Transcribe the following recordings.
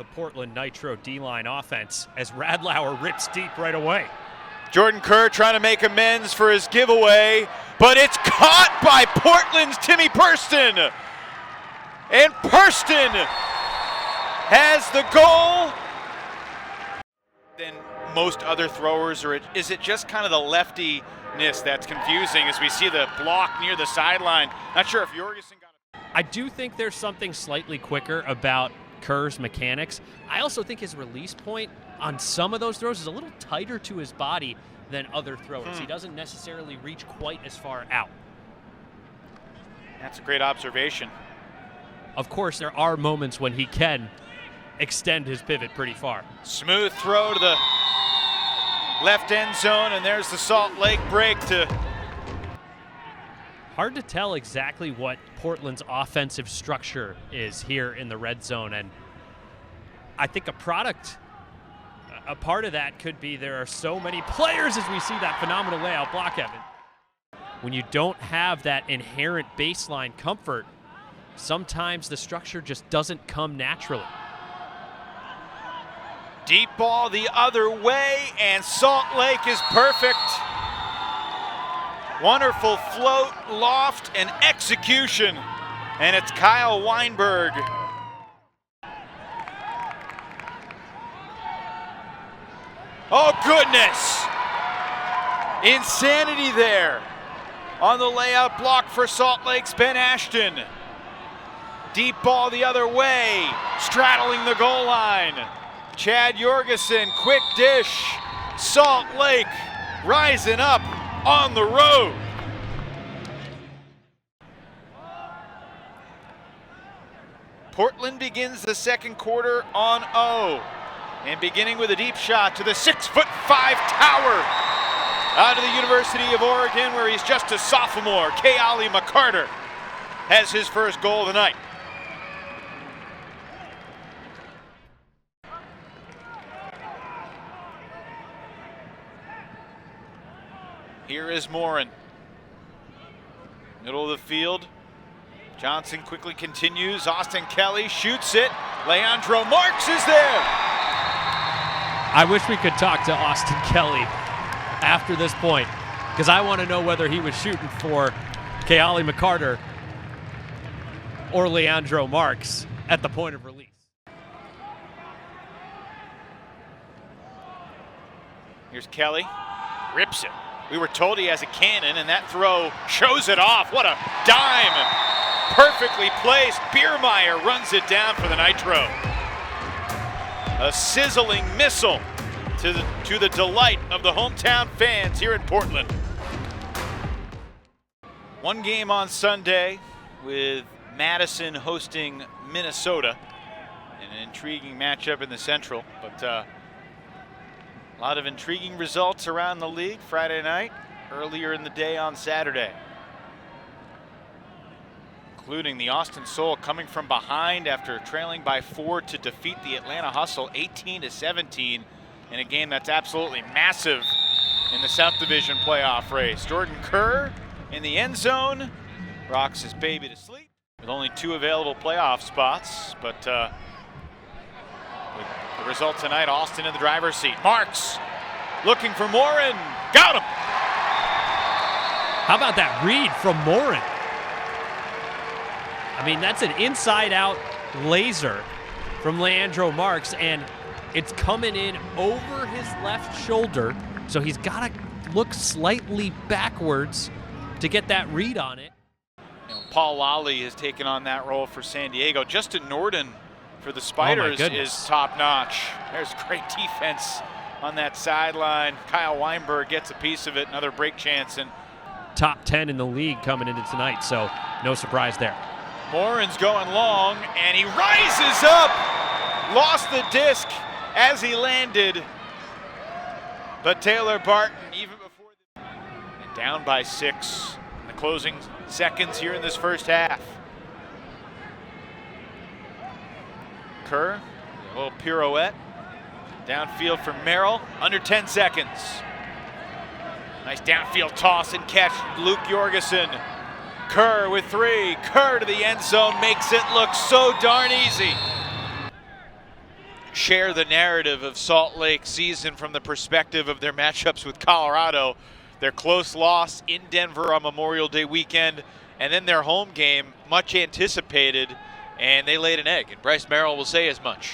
the Portland Nitro D-line offense as Radlauer rips deep right away. Jordan Kerr trying to make amends for his giveaway, but it's caught by Portland's Timmy Purston. And Purston has the goal. Than most other throwers, or is it just kind of the leftiness that's confusing as we see the block near the sideline? Not sure if Jorgensen got it. I do think there's something slightly quicker about Kerr's mechanics. I also think his release point on some of those throws is a little tighter to his body than other throwers. He doesn't necessarily reach quite as far out. That's a great observation. Of course, there are moments when he can extend his pivot pretty far. Smooth throw to the left end zone, and there's the Salt Lake break to... Hard to tell exactly what Portland's offensive structure is here in the red zone, and I think a part of that could be there are so many players as we see that phenomenal layout block, Evan. When you don't have that inherent baseline comfort, sometimes the structure just doesn't come naturally. Deep ball the other way, and Salt Lake is perfect. Wonderful float, loft, and execution. And it's Kyle Weinberg. Oh, goodness. Insanity there. On the layout block for Salt Lake's Ben Ashton. Deep ball the other way, straddling the goal line. Chad Jorgensen, quick dish. Salt Lake rising up on the road. Portland begins the second quarter on O. And beginning with a deep shot to the 6'5" tower. Out of the University of Oregon, where he's just a sophomore. Kayali McCarter has his first goal tonight. Here is Morin. Middle of the field. Johnson quickly continues. Austin Kelly shoots it. Leandro Marks is there. I wish we could talk to Austin Kelly after this point, because I want to know whether he was shooting for Kayali McCarter or Leandro Marks at the point of release. Here's Kelly. Rips it. We were told he has a cannon, and that throw shows it off. What a dime. Perfectly placed. Biermeyer runs it down for the Nitro. A sizzling missile to the delight of the hometown fans here in Portland. One game on Sunday with Madison hosting Minnesota. An intriguing matchup in the Central, but a lot of intriguing results around the league Friday night, earlier in the day on Saturday. Including the Austin Soul coming from behind after trailing by 4 to defeat the Atlanta Hustle 18-17 in a game that's absolutely massive in the South Division playoff race. Jordan Kerr in the end zone rocks his baby to sleep with only 2 available playoff spots, but with the result tonight, Austin in the driver's seat. Marks looking for Morin. Got him. How about that read from Morin? I mean, that's an inside-out laser from Leandro Marks, and it's coming in over his left shoulder, so he's got to look slightly backwards to get that read on it. You know, Paul Lally has taken on that role for San Diego. Justin Norden for the Spiders is top-notch. There's great defense on that sideline. Kyle Weinberg gets a piece of it, another break chance. And top 10 in the league coming into tonight, so no surprise there. Morin's going long, and he rises up. Lost the disc as he landed. But Taylor Barton, even before and down by 6 in the closing seconds here in this first half. Kerr, a little pirouette. Downfield for Merrill, under 10 seconds. Nice downfield toss and catch, Luke Jorgensen. Kerr with 3, Kerr to the end zone, makes it look so darn easy. share the narrative of Salt Lake season from the perspective of their matchups with Colorado. Their close loss in Denver on Memorial Day weekend, and then their home game, much anticipated, and they laid an egg. And Bryce Merrill will say as much.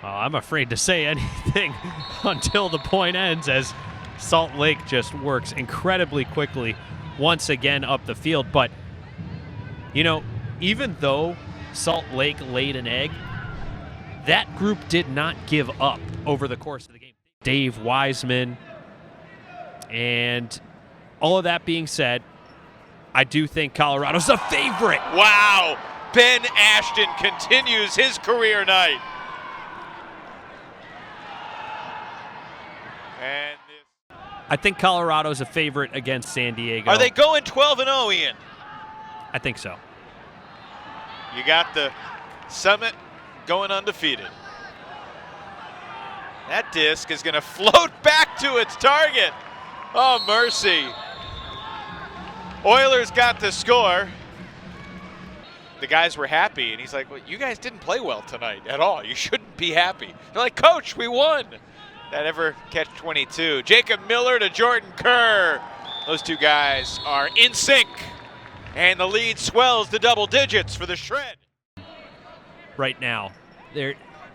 I'm afraid to say anything until the point ends, as Salt Lake just works incredibly quickly once again up the field. But, you know, even though Salt Lake laid an egg, that group did not give up over the course of the game. Dave Wiseman, and all of that being said, I do think Colorado's a favorite. Wow! Ben Ashton continues his career night. And I think Colorado's a favorite against San Diego. are they going 12-0, Ian? I think so. You got the Summit going undefeated. That disc is going to float back to its target. Oh, mercy. Oilers got the score. The guys were happy, and he's like, well, you guys didn't play well tonight at all. You shouldn't be happy. They're like, Coach, we won. That ever catch 22. Jacob Miller to Jordan Kerr. Those two guys are in sync, and the lead swells to double digits for the Shred. Right now,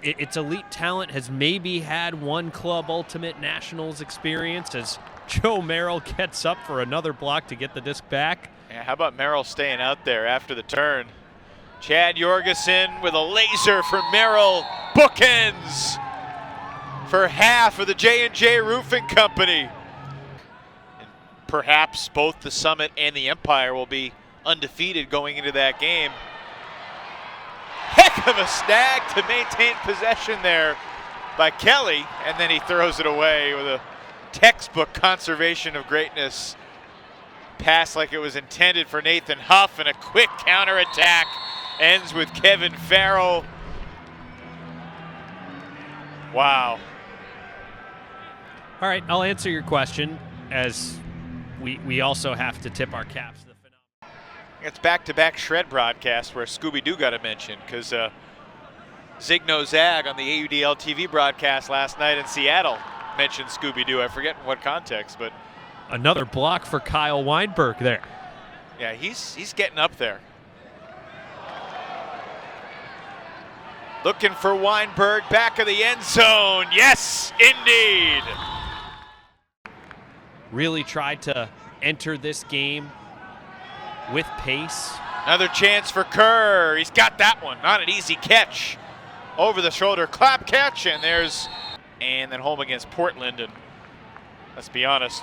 it's elite talent, has maybe had one Club Ultimate Nationals experience, as Joe Merrill gets up for another block to get the disc back. Yeah, how about Merrill staying out there after the turn? Chad Jorgensen with a laser for Merrill. Bookends for half of the J&J Roofing Company. And perhaps both the Summit and the Empire will be undefeated going into that game. Heck of a snag to maintain possession there by Kelly, and then he throws it away with a textbook conservation of greatness pass, like it was intended for Nathan Huff, and a quick counterattack ends with Kevin Farrell. Wow. All right, I'll answer your question, as we also have to tip our caps to the phenomenon. It's back-to-back Shred broadcast where Scooby-Doo got a mention, because Zigno Zag on the AUDL TV broadcast last night in Seattle mentioned Scooby-Doo. I forget in what context, but another block for Kyle Weinberg there. yeah, he's getting up there. Looking for Weinberg, back of the end zone. Yes, indeed. Really tried to enter this game with pace. Another chance for Kerr. He's got that one. Not an easy catch. Over the shoulder clap catch, and then home against Portland. And let's be honest,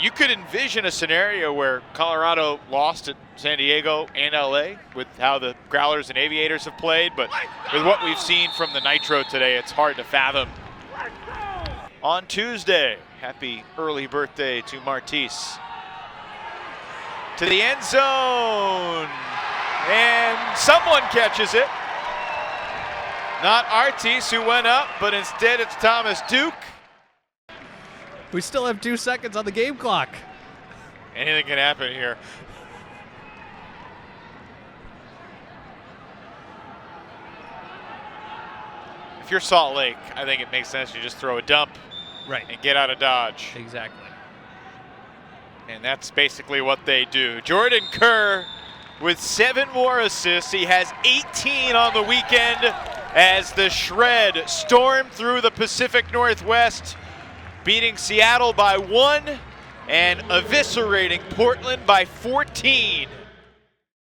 you could envision a scenario where Colorado lost at San Diego and LA with how the Growlers and Aviators have played, but with what we've seen from the Nitro today, it's hard to fathom. On Tuesday, happy early birthday to Martise. To the end zone, and someone catches it. Not Artis, who went up, but instead it's Thomas Duke. We still have 2 seconds on the game clock. Anything can happen here. If you're Salt Lake, I think it makes sense to just throw a dump and get out of Dodge. Exactly. And that's basically what they do. Jordan Kerr with 7 more assists. He has 18 on the weekend as the Shred stormed through the Pacific Northwest, beating Seattle by 1 and eviscerating Portland by 14.